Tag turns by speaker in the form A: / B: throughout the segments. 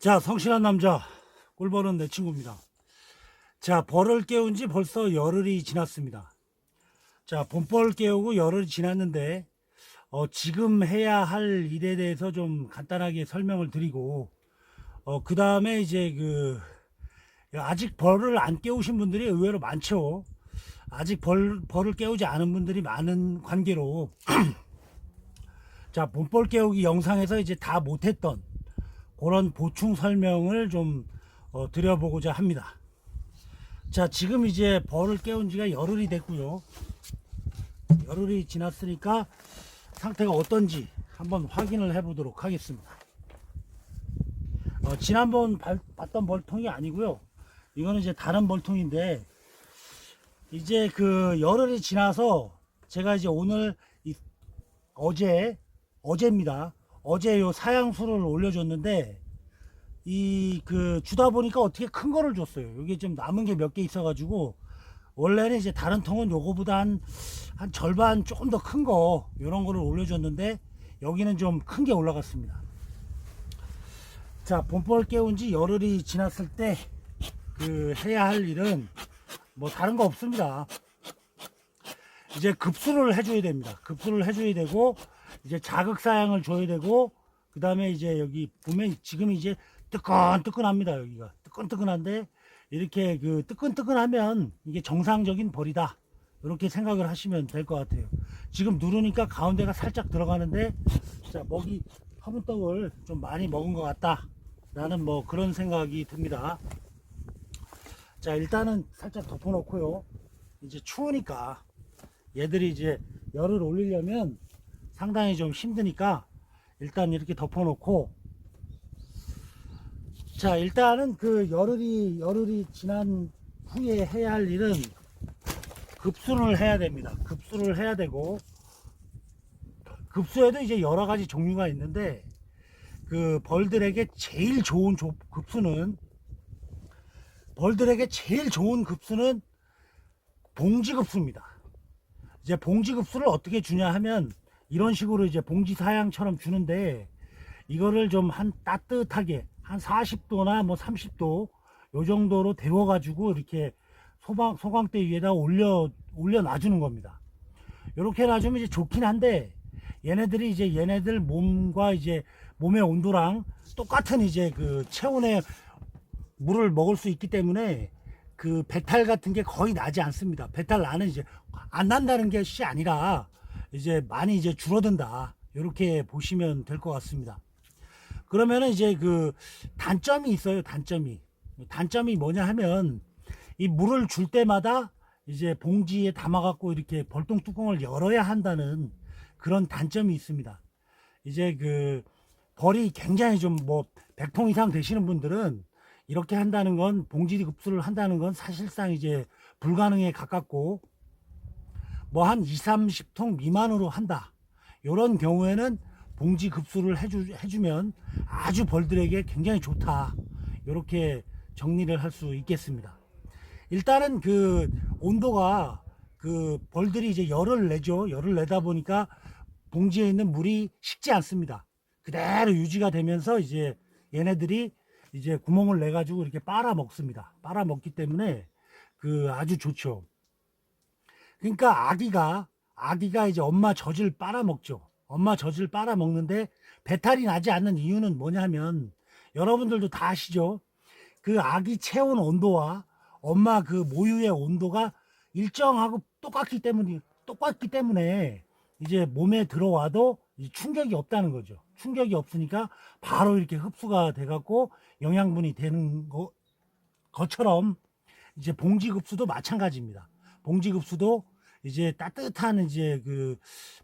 A: 자, 성실한 남자, 꿀벌은 내 친구입니다. 자, 벌을 깨운 지 벌써 열흘이 지났습니다. 자, 봄벌 깨우고 열흘이 지났는데, 지금 해야 할 일에 대해서 좀 간단하게 설명을 드리고, 그 다음에 이제 아직 벌을 안 깨우신 분들이 의외로 많죠. 아직 벌을 깨우지 않은 분들이 많은 관계로, 자, 봄벌 깨우기 영상에서 이제 다 못했던 그런 보충 설명을 좀 드려보고자 합니다. 자, 지금 이제 벌을 깨운 지가 열흘이 됐고요. 열흘이 지났으니까 상태가 어떤지 한번 확인을 해 보도록 하겠습니다. 지난번 봤던 벌통이 아니고요. 이거는 이제 다른 벌통인데, 이제 열흘이 지나서 제가 이제 오늘 어제입니다. 어제 요 사양수를 올려줬는데, 주다 보니까 어떻게 큰 거를 줬어요. 여기 좀 남은 게 몇 개 있어가지고, 원래는 이제 다른 통은 요거보다 한 절반 조금 더 큰 거, 요런 거를 올려줬는데, 여기는 좀 큰 게 올라갔습니다. 자, 봄벌 깨운 지 열흘이 지났을 때, 해야 할 일은 뭐 다른 거 없습니다. 이제 급수를 해줘야 됩니다. 급수를 해줘야 되고, 이제 자극사양을 줘야 되고, 그 다음에 이제 여기 보면 지금 이제 뜨끈뜨끈합니다. 여기가 뜨끈뜨끈한데, 이렇게 뜨끈뜨끈하면 이게 정상적인 벌이다, 이렇게 생각을 하시면 될 것 같아요. 지금 누르니까 가운데가 살짝 들어가는데, 자, 먹이 화분떡을 좀 많이 먹은 것 같다 라는 뭐 그런 생각이 듭니다. 자, 일단은 살짝 덮어 놓고요. 이제 추우니까 얘들이 이제 열을 올리려면 상당히 좀 힘드니까 일단 이렇게 덮어 놓고, 자, 일단은 열흘이 지난 후에 해야 할 일은 급수를 해야 됩니다. 급수를 해야 되고, 급수에도 이제 여러 가지 종류가 있는데, 벌들에게 제일 좋은 급수는 봉지급수입니다. 이제 봉지급수를 어떻게 주냐 하면, 이런 식으로 이제 봉지 사양처럼 주는데, 이거를 좀 따뜻하게 한 40도나 뭐 30도 요 정도로 데워 가지고 이렇게 소광대 위에다 올려 놔주는 겁니다. 이렇게 놔주면 이제 좋긴 한데, 얘네들이 이제 얘네들 몸과 이제 몸의 온도랑 똑같은 이제 체온의 물을 먹을 수 있기 때문에 배탈 같은 게 거의 나지 않습니다. 배탈 나는 이제 안 난다는 것이 아니라 이제 많이 이제 줄어든다, 이렇게 보시면 될 것 같습니다. 그러면은 이제 단점이 있어요. 단점이 뭐냐 하면, 이 물을 줄 때마다 이제 봉지에 담아 갖고 이렇게 벌통 뚜껑을 열어야 한다는 그런 단점이 있습니다. 이제 벌이 굉장히 좀 뭐 100통 이상 되시는 분들은 이렇게 한다는 건, 봉지 급수를 한다는 건 사실상 이제 불가능에 가깝고, 뭐 한 2, 30통 미만으로 한다, 이런 경우에는 봉지 급수를 해주면 아주 벌들에게 굉장히 좋다, 이렇게 정리를 할 수 있겠습니다. 일단은 온도가, 벌들이 이제 열을 내죠. 열을 내다 보니까 봉지에 있는 물이 식지 않습니다. 그대로 유지가 되면서 이제 얘네들이 이제 구멍을 내 가지고 이렇게 빨아 먹습니다. 빨아 먹기 때문에 아주 좋죠. 그러니까 아기가 이제 엄마 젖을 빨아먹죠. 엄마 젖을 빨아먹는데 배탈이 나지 않는 이유는 뭐냐면, 여러분들도 다 아시죠? 아기 체온 온도와 엄마 모유의 온도가 일정하고 똑같기 때문에 이제 몸에 들어와도 충격이 없다는 거죠. 충격이 없으니까 바로 이렇게 흡수가 돼갖고 영양분이 되는 것처럼, 이제 봉지급수도 마찬가지입니다. 봉지급수도 이제 따뜻한 이제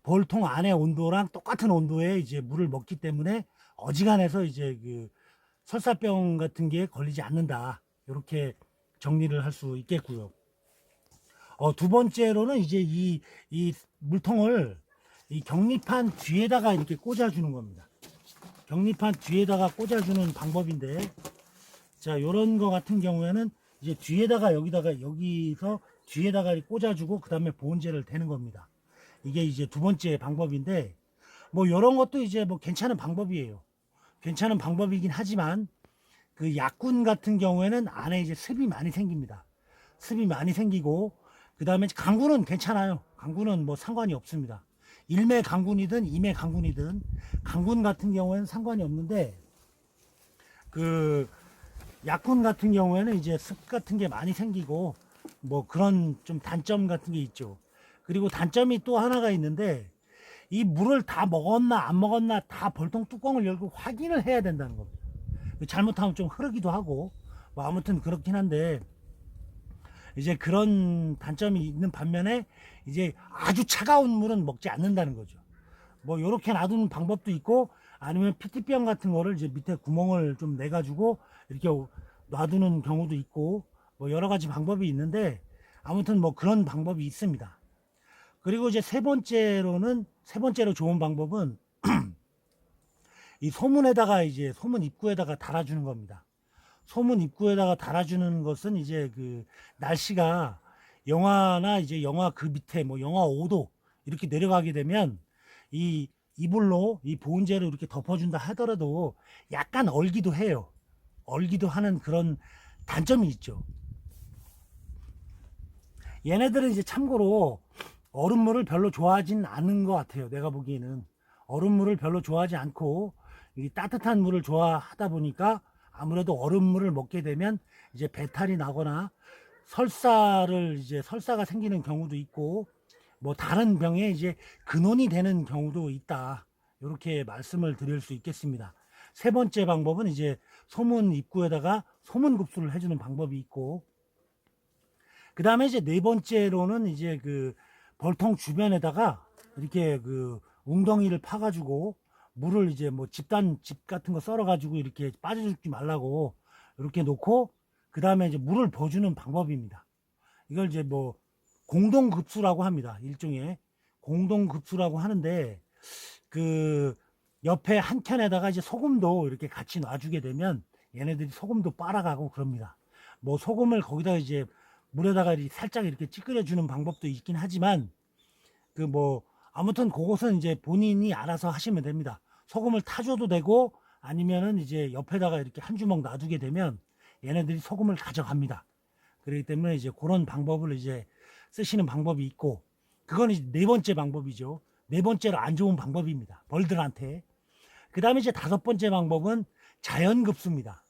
A: 벌통 안의 온도랑 똑같은 온도에 이제 물을 먹기 때문에 어지간해서 이제 설사병 같은 게 걸리지 않는다, 이렇게 정리를 할 수 있겠고요. 두 번째로는 이제 이 물통을 이 격리판 뒤에다가 이렇게 꽂아주는 겁니다. 격리판 뒤에다가 꽂아주는 방법인데, 자, 요런 거 같은 경우에는 이제 여기서 뒤에다가 꽂아주고, 그 다음에 보온재를 대는 겁니다. 이게 이제 두 번째 방법인데, 뭐 요런 것도 이제 뭐 괜찮은 방법이에요. 괜찮은 방법이긴 하지만, 그 약군 같은 경우에는 안에 이제 습이 많이 생깁니다. 습이 많이 생기고, 그 다음에 강군은 괜찮아요. 강군은 뭐 상관이 없습니다. 일매 강군이든 이매 강군이든, 강군 같은 경우에는 상관이 없는데, 그 약군 같은 경우에는 이제 습 같은 게 많이 생기고, 뭐 그런 좀 단점 같은 게 있죠. 그리고 단점이 또 하나가 있는데, 이 물을 다 먹었나 안 먹었나 다 벌통 뚜껑을 열고 확인을 해야 된다는 겁니다. 잘못하면 좀 흐르기도 하고, 뭐 아무튼 그렇긴 한데, 이제 그런 단점이 있는 반면에 이제 아주 차가운 물은 먹지 않는다는 거죠. 뭐 이렇게 놔두는 방법도 있고, 아니면 피티병 같은 거를 이제 밑에 구멍을 좀 내 가지고 이렇게 놔두는 경우도 있고, 뭐 여러 가지 방법이 있는데, 아무튼 뭐 그런 방법이 있습니다. 그리고 이제 세 번째로 좋은 방법은 이 소문에다가 이제 소문 입구에다가 달아주는 겁니다. 소문 입구에다가 달아주는 것은 이제 그 날씨가 영하나 이제 영하 그 밑에 뭐 영하 5도 이렇게 내려가게 되면 이 이불로 이 보온재로 이렇게 덮어준다 하더라도 약간 얼기도 해요. 얼기도 하는 그런 단점이 있죠. 얘네들은 이제 참고로 얼음물을 별로 좋아하진 않은 것 같아요. 내가 보기에는 얼음물을 별로 좋아하지 않고 이 따뜻한 물을 좋아하다 보니까 아무래도 얼음물을 먹게 되면 이제 배탈이 나거나 설사가 생기는 경우도 있고, 뭐 다른 병에 이제 근원이 되는 경우도 있다. 이렇게 말씀을 드릴 수 있겠습니다. 세 번째 방법은 이제 소문 입구에다가 소문급수를 해주는 방법이 있고, 그 다음에 이제 네 번째로는 이제 그 벌통 주변에다가 이렇게 그 웅덩이를 파가지고 물을 이제 뭐 집 같은 거 썰어가지고 이렇게 빠져 죽지 말라고 이렇게 놓고, 그 다음에 이제 물을 버주는 방법입니다. 이걸 이제 뭐 공동급수라고 합니다. 일종의 공동급수라고 하는데, 그 옆에 한 켠에다가 이제 소금도 이렇게 같이 놔주게 되면 얘네들이 소금도 빨아가고 그럽니다. 뭐 소금을 거기다 이제 물에다가 살짝 이렇게 찌그려 주는 방법도 있긴 하지만, 그 뭐 아무튼 그것은 이제 본인이 알아서 하시면 됩니다. 소금을 타줘도 되고, 아니면은 이제 옆에다가 이렇게 한 주먹 놔두게 되면 얘네들이 소금을 가져갑니다. 그렇기 때문에 이제 그런 방법을 이제 쓰시는 방법이 있고, 그건 이제 네 번째 방법이죠. 네 번째로 안 좋은 방법입니다. 벌들한테. 그 다음에 이제 다섯 번째 방법은 자연급수입니다.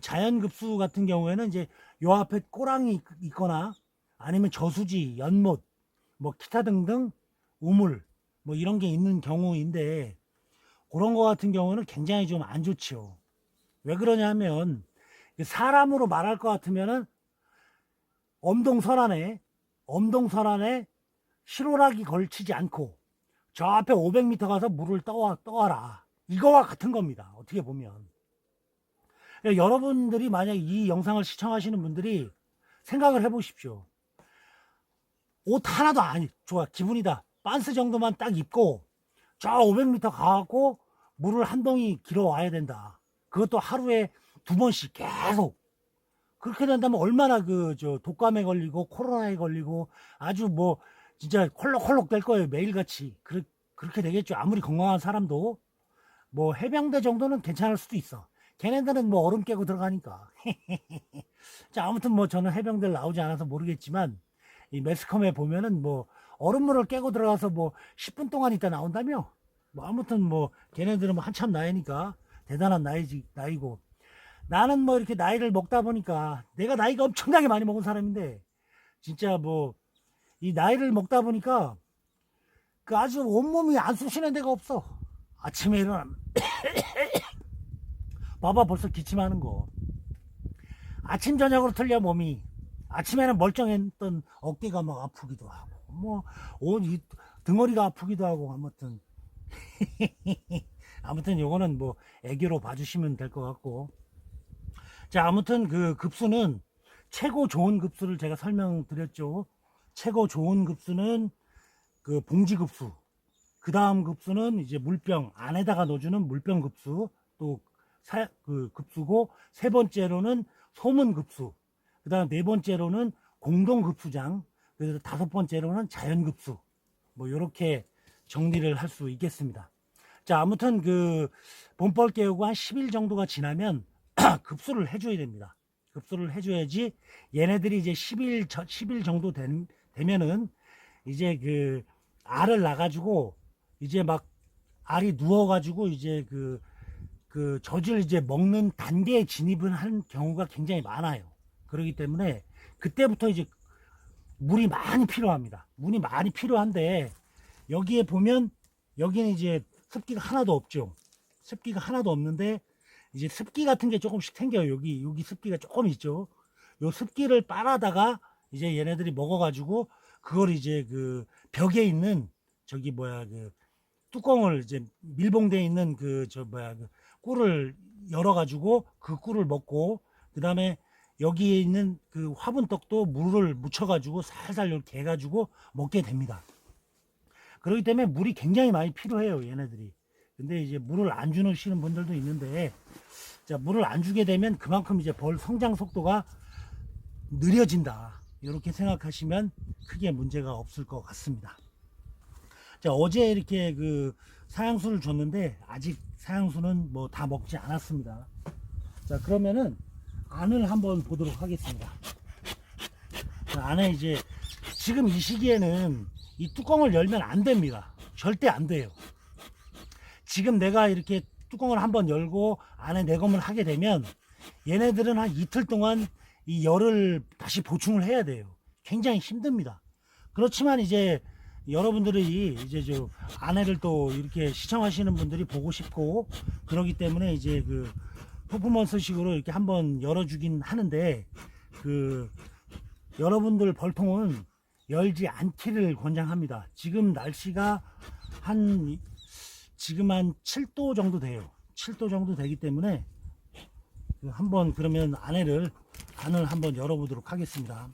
A: 자연급수 같은 경우에는 이제 요 앞에 꼬랑이 있거나 아니면 저수지, 연못, 뭐 기타 등등 우물 뭐 이런 게 있는 경우인데, 그런 거 같은 경우는 굉장히 좀 안 좋죠. 왜 그러냐면 사람으로 말할 것 같으면은 엄동설안에 실오락이 걸치지 않고 저 앞에 500m 가서 물을 떠와라, 이거와 같은 겁니다. 어떻게 보면 여러분들이 만약 이 영상을 시청하시는 분들이 생각을 해보십시오. 옷 하나도 좋아, 기분이다, 반스 정도만 딱 입고 저 500m 가갖고 물을 한 동이 길어 와야 된다. 그것도 하루에 2번씩 계속. 그렇게 된다면 얼마나 독감에 걸리고 코로나에 걸리고 아주 뭐 진짜 콜록콜록 될 거예요. 매일같이. 그렇게 되겠죠. 아무리 건강한 사람도. 뭐 해병대 정도는 괜찮을 수도 있어. 걔네들은 뭐 얼음 깨고 들어가니까. 자, 아무튼 뭐 저는 해병대를 나오지 않아서 모르겠지만, 이 매스컴에 보면은 뭐 얼음물을 깨고 들어가서 뭐 10분 동안 있다 나온다며. 뭐 아무튼 뭐 걔네들은 뭐 한참 나이니까 대단한 나이고, 나는 뭐 이렇게 나이를 먹다 보니까, 내가 나이가 엄청나게 많이 먹은 사람인데 진짜 뭐 이 나이를 먹다 보니까 그 아주 온몸이 안 쑤시는 데가 없어. 아침에 일어나면 봐봐, 벌써 기침하는 거. 아침 저녁으로 틀려 몸이. 아침에는 멀쩡했던 어깨가 막 아프기도 하고, 뭐 등허리가 아프기도 하고, 아무튼 요거는 뭐 애교로 봐주시면 될 것 같고. 자, 아무튼 그 급수는 최고 좋은 급수를 제가 설명드렸죠. 최고 좋은 급수는 그 봉지급수, 그 다음 급수는 이제 물병 안에다가 넣어주는 물병 급수, 또 그 급수고, 세 번째로는 소문급수, 그 다음 네 번째로는 공동급수장, 그래서 다섯 번째로는 자연급수. 뭐 이렇게 정리를 할 수 있겠습니다. 자, 아무튼 그 봄벌 깨우고 한 10일 정도가 지나면 급수를 해줘야 됩니다. 급수를 해줘야지 얘네들이 이제 10일 정도 되면은 이제 그 알을 낳아가지고 이제 막 알이 누워가지고 이제 그 젖을 이제 먹는 단계에 진입을 하는 경우가 굉장히 많아요. 그렇기 때문에 그때부터 이제 물이 많이 필요합니다. 물이 많이 필요한데 여기에 보면 여기는 이제 습기가 하나도 없죠. 습기가 하나도 없는데 이제 습기 같은 게 조금씩 생겨요. 여기 습기가 조금 있죠. 요 습기를 빨아다가 이제 얘네들이 먹어가지고 그걸 이제 그 벽에 있는 저기 뭐야 그 뚜껑을 이제 밀봉되어 있는 그 꿀을 열어가지고 그 꿀을 먹고 그 다음에 여기에 있는 그 화분떡도 물을 묻혀가지고 살살 이렇게 해가지고 먹게 됩니다. 그렇기 때문에 물이 굉장히 많이 필요해요, 얘네들이. 근데 이제 물을 안 주시는 분들도 있는데, 자, 물을 안 주게 되면 그만큼 이제 벌 성장 속도가 느려진다. 이렇게 생각하시면 크게 문제가 없을 것 같습니다. 자, 어제 이렇게 그 사양수를 줬는데, 아직 사양수는 뭐 다 먹지 않았습니다. 자, 그러면은 안을 한번 보도록 하겠습니다. 자, 안에 이제 지금 이 시기에는 이 뚜껑을 열면 안 됩니다. 절대 안 돼요. 지금 내가 이렇게 뚜껑을 한번 열고 안에 내검을 하게 되면 얘네들은 한 이틀 동안 이 열을 다시 보충을 해야 돼요. 굉장히 힘듭니다. 그렇지만 이제 여러분들이 이제 저 안에를 또 이렇게 시청하시는 분들이 보고 싶고 그러기 때문에 이제 그 퍼포먼스식으로 이렇게 한번 열어주긴 하는데 그 여러분들 벌통은 열지 않기를 권장합니다. 지금 날씨가 지금 한 7도 정도 돼요. 7도 정도 되기 때문에 한번 그러면 안을 한번 열어보도록 하겠습니다.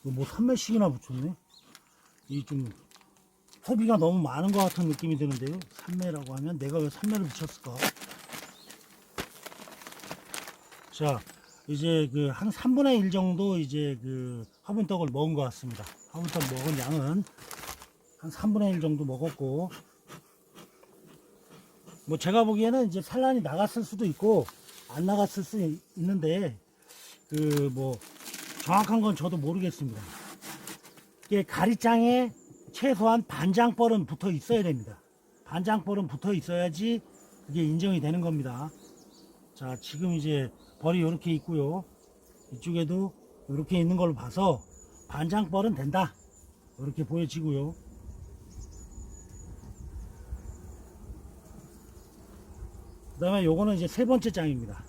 A: 뭐 3매씩이나 붙였네. 이 좀 소비가 너무 많은 것 같은 느낌이 드는데요. 3매라고 하면 내가 왜 3매를 붙였을까? 자, 이제 그 한 3분의 1 정도 이제 그 화분떡을 먹은 것 같습니다. 화분떡 먹은 양은 한 3분의 1 정도 먹었고, 뭐 제가 보기에는 이제 산란이 나갔을 수도 있고 안 나갔을 수 있는데 그 뭐 정확한 건 저도 모르겠습니다. 이게 가리장에 최소한 반장벌은 붙어 있어야 됩니다. 반장벌은 붙어 있어야지 그게 인정이 되는 겁니다. 자, 지금 이제 벌이 이렇게 있고요. 이쪽에도 이렇게 있는 걸로 봐서 반장벌은 된다. 이렇게 보여지고요. 그 다음에 요거는 이제 세 번째 장입니다.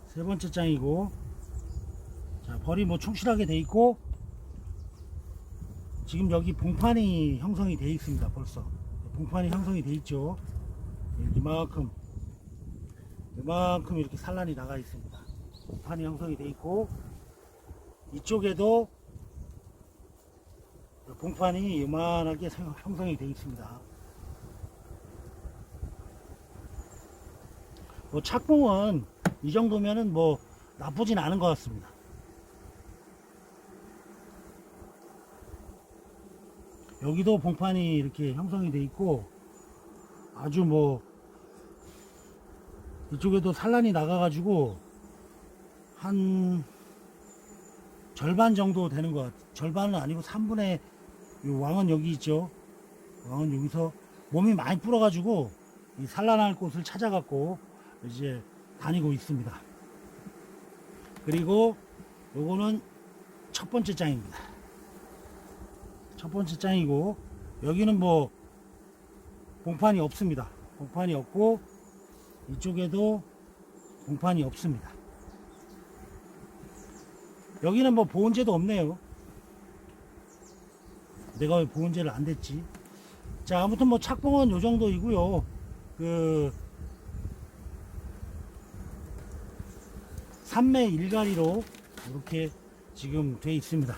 A: 세 번째 장이고, 자, 벌이 뭐 충실하게 돼 있고, 지금 여기 봉판이 형성이 돼 있습니다. 벌써 봉판이 형성이 돼 있죠. 이만큼 이렇게 산란이 나가 있습니다. 봉판이 형성이 돼 있고, 이쪽에도 봉판이 이만하게 형성이 돼 있습니다. 뭐 착봉은 이 정도면은 뭐 나쁘진 않은 것 같습니다. 여기도 봉판이 이렇게 형성이 돼 있고, 아주 뭐 이쪽에도 산란이 나가가지고 한 절반 정도 되는 것 같아요. 절반은 아니고 3분의 요 왕은 여기 있죠. 왕은 여기서 몸이 많이 불어가지고 이 산란할 곳을 찾아갖고 이제 다니고 있습니다. 그리고 요거는 첫 번째 장입니다. 첫 번째 장이고, 여기는 뭐 봉판이 없습니다. 봉판이 없고, 이쪽에도 봉판이 없습니다. 여기는 뭐 보온재도 없네요. 내가 왜 보온재를 안 댔지? 자, 아무튼 뭐 착봉은 요 정도이고요. 그 3매 1가리로 이렇게 지금 돼 있습니다.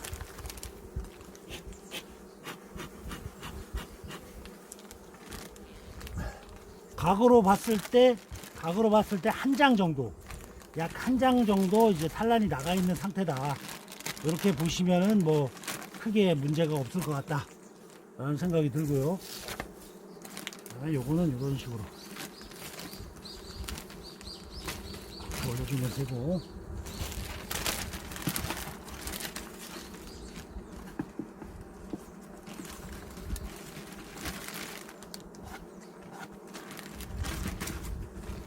A: 각으로 봤을 때 한 장 정도, 약 한 장 정도 이제 산란이 나가 있는 상태다. 이렇게 보시면은 뭐 크게 문제가 없을 것 같다 라는 생각이 들고요. 요거는 이런 식으로 올려주면 되고,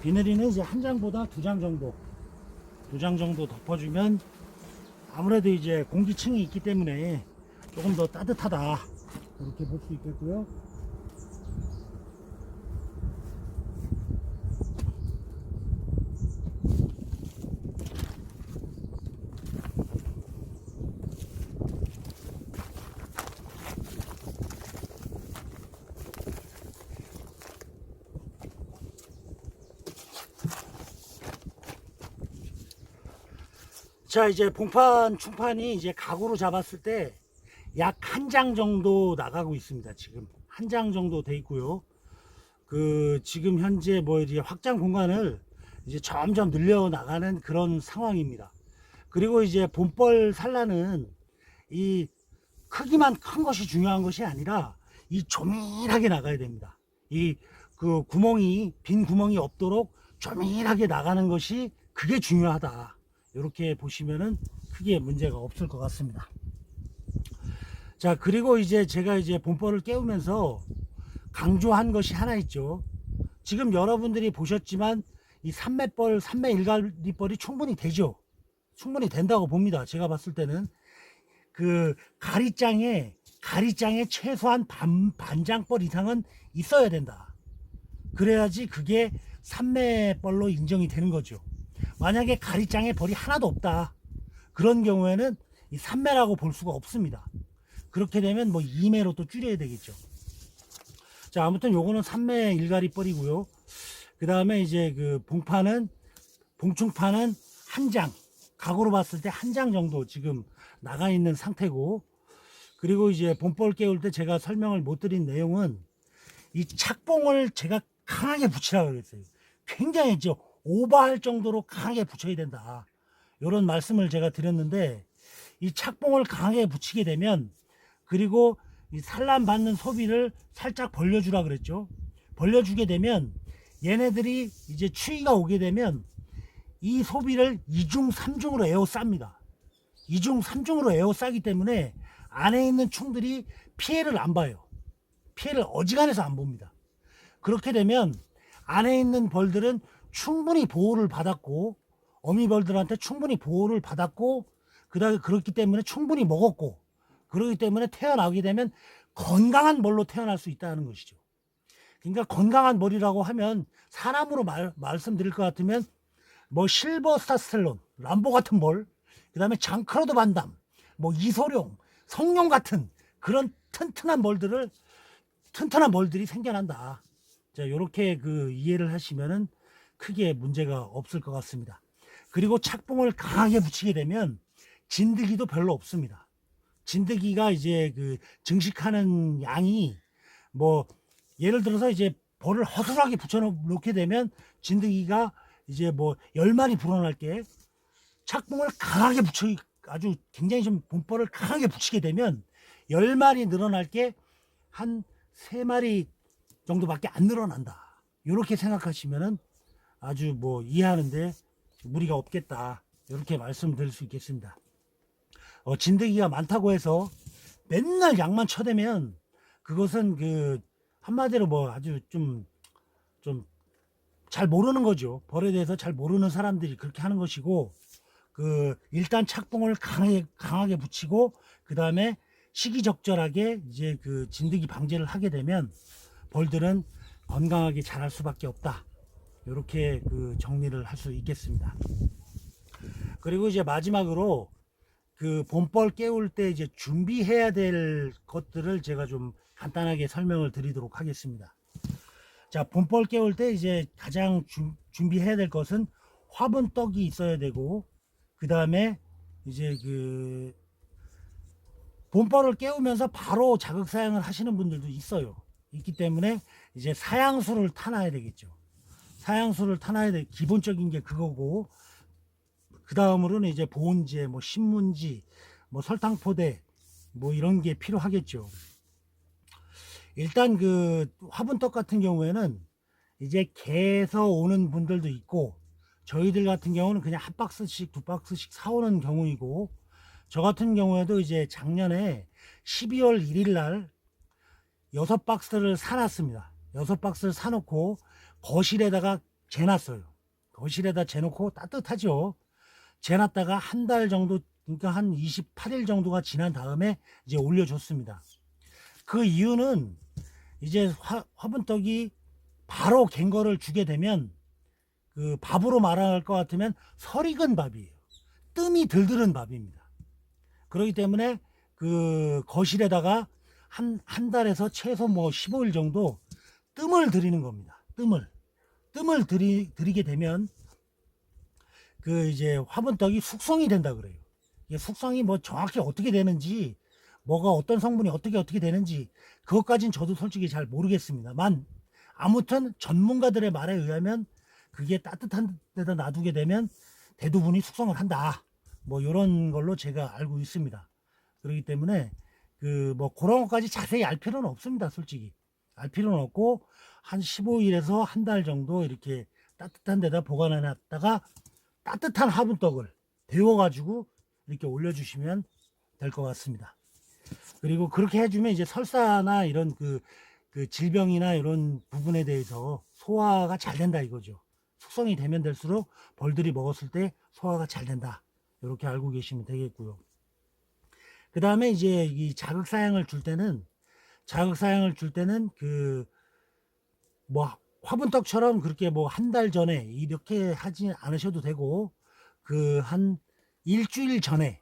A: 비늘이는 이제 한 장보다 두 장 정도 덮어주면 아무래도 이제 공기층이 있기 때문에 조금 더 따뜻하다 이렇게 볼 수 있겠고요. 자, 이제 봉판 충판이 이제 각으로 잡았을 때 약 한 장 정도 나가고 있습니다. 지금 한 장 정도 돼 있고요. 지금 현재 뭐 이제 확장 공간을 이제 점점 늘려 나가는 그런 상황입니다. 그리고 이제 봄벌 산란은 이 크기만 큰 것이 중요한 것이 아니라 이 조밀하게 나가야 됩니다. 빈 구멍이 없도록 조밀하게 나가는 것이 그게 중요하다. 이렇게 보시면은 크게 문제가 없을 것 같습니다. 자, 그리고 이제 제가 이제 봄벌을 깨우면서 강조한 것이 하나 있죠. 지금 여러분들이 보셨지만 이 삼매 일갈이벌이 충분히 되죠. 충분히 된다고 봅니다. 제가 봤을 때는 가리장에 최소한 반장벌 이상은 있어야 된다. 그래야지 그게 삼매벌로 인정이 되는 거죠. 만약에 가리장에 벌이 하나도 없다, 그런 경우에는 이 3매라고 볼 수가 없습니다. 그렇게 되면 뭐 2매로 또 줄여야 되겠죠. 자, 아무튼 요거는 3매 일가리 뻘이고요. 그 다음에 이제 봉충판은 한 장, 각으로 봤을 때 한 장 정도 지금 나가 있는 상태고, 그리고 이제 봄벌 깨울 때 제가 설명을 못 드린 내용은 이 착봉을 제가 강하게 붙이라고 그랬어요. 굉장히 오버할 정도로 강하게 붙여야 된다, 이런 말씀을 제가 드렸는데, 이 착봉을 강하게 붙이게 되면, 그리고 이 산란 받는 소비를 살짝 벌려주라 그랬죠. 벌려주게 되면 얘네들이 이제 추위가 오게 되면 이 소비를 2중 3중으로 에워쌉니다. 2중 3중으로 에워싸기 때문에 안에 있는 충들이 피해를 안 봐요. 피해를 어지간해서 안 봅니다. 그렇게 되면 안에 있는 벌들은 충분히 보호를 받았고, 어미벌들한테 충분히 보호를 받았고, 그다음에 그렇기 때문에 충분히 먹었고, 그렇기 때문에 태어나게 되면 건강한 벌로 태어날 수 있다는 것이죠. 그러니까 건강한 벌이라고 하면 사람으로 말씀드릴 것 같으면 뭐 실버스타스텔론, 람보 같은 벌, 그 다음에 장크로드 반담, 뭐 이소룡, 성룡 같은 그런 튼튼한 벌들이 생겨난다. 자, 요렇게 이해를 하시면은 크게 문제가 없을 것 같습니다. 그리고 착봉을 강하게 붙이게 되면 진드기도 별로 없습니다. 진드기가 이제 증식하는 양이 뭐 예를 들어서 이제 벌을 허술하게 붙여 놓게 되면 진드기가 이제 뭐 10마리 불어날 게, 착봉을 강하게 아주 굉장히 좀 봄벌을 강하게 붙이게 되면 10마리 늘어날 게 한 3마리 정도밖에 안 늘어난다. 이렇게 생각하시면은 아주 뭐 이해하는데 무리가 없겠다, 이렇게 말씀드릴 수 있겠습니다. 진드기가 많다고 해서 맨날 약만 쳐대면 그것은 한마디로 뭐 아주 좀 잘 모르는 거죠. 벌에 대해서 잘 모르는 사람들이 그렇게 하는 것이고, 일단 착봉을 강하게 붙이고, 그 다음에 시기적절하게 이제 진드기 방제를 하게 되면 벌들은 건강하게 자랄 수밖에 없다. 이렇게 정리를 할 수 있겠습니다. 그리고 이제 마지막으로 봄벌 깨울 때 이제 준비해야 될 것들을 제가 좀 간단하게 설명을 드리도록 하겠습니다. 자, 봄벌 깨울 때 이제 가장 준비해야 될 것은 화분떡이 있어야 되고, 그 다음에 이제 봄벌을 깨우면서 바로 자극 사양을 하시는 분들도 있어요. 있기 때문에 이제 사양수를 타놔야 되겠죠. 사양수를 타놔야 돼. 기본적인 게 그거고, 그 다음으로는 이제 보온제, 뭐 신문지, 뭐 설탕포대, 뭐 이런 게 필요하겠죠. 일단 그 화분떡 같은 경우에는 이제 개에서 오는 분들도 있고, 저희들 같은 경우는 그냥 한 박스씩 두 박스씩 사오는 경우이고, 저 같은 경우에도 이제 작년에 12월 1일 날 6박스를 사놨습니다. 6박스를 사놓고 거실에다가 재놨어요. 거실에다 재놓고 따뜻하죠. 재놨다가 한 달 정도, 그러니까 한 28일 정도가 지난 다음에 이제 올려줬습니다. 그 이유는 이제 화분떡이 바로 갠 거를 주게 되면 그 밥으로 말할 것 같으면 설익은 밥이에요. 뜸이 들들은 밥입니다. 그렇기 때문에 그 거실에다가 한 달에서 최소 뭐 15일 정도 뜸을 들이는 겁니다. 뜸을 들이게 되면 그 이제 화분떡이 숙성이 된다 그래요. 이게 숙성이 뭐 정확히 어떻게 되는지, 뭐가 어떤 성분이 어떻게 되는지 그것까진 저도 솔직히 잘 모르겠습니다만, 아무튼 전문가들의 말에 의하면 그게 따뜻한 데다 놔두게 되면 대부분이 숙성을 한다, 뭐 이런 걸로 제가 알고 있습니다. 그렇기 때문에 그 뭐 그런 것까지 자세히 알 필요는 없습니다. 솔직히 알 필요는 없고, 한 15일에서 한 달 정도 이렇게 따뜻한 데다 보관해 놨다가 따뜻한 화분떡을 데워 가지고 이렇게 올려주시면 될 것 같습니다. 그리고 그렇게 해주면 이제 설사나 이런 그 질병이나 이런 부분에 대해서 소화가 잘 된다 이거죠. 숙성이 되면 될수록 벌들이 먹었을 때 소화가 잘 된다, 이렇게 알고 계시면 되겠고요. 그 다음에 이제 이 자극사양을 줄 때는 그 뭐 화분떡처럼 그렇게 뭐 한 달 전에 이렇게 하지 않으셔도 되고, 그 한 일주일 전에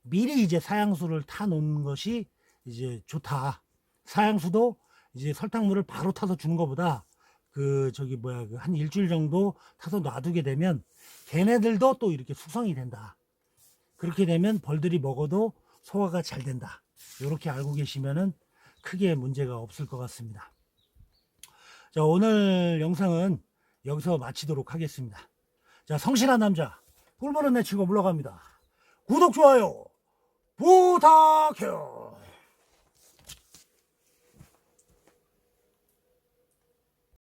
A: 미리 이제 사양수를 타 놓는 것이 이제 좋다. 사양수도 이제 설탕물을 바로 타서 주는 것보다 그 한 일주일 정도 타서 놔두게 되면 걔네들도 또 이렇게 숙성이 된다. 그렇게 되면 벌들이 먹어도 소화가 잘 된다. 이렇게 알고 계시면은 크게 문제가 없을 것 같습니다. 자, 오늘 영상은 여기서 마치도록 하겠습니다. 자, 성실한 남자 꿀벌은 내치고 물러갑니다. 구독, 좋아요 부탁해요.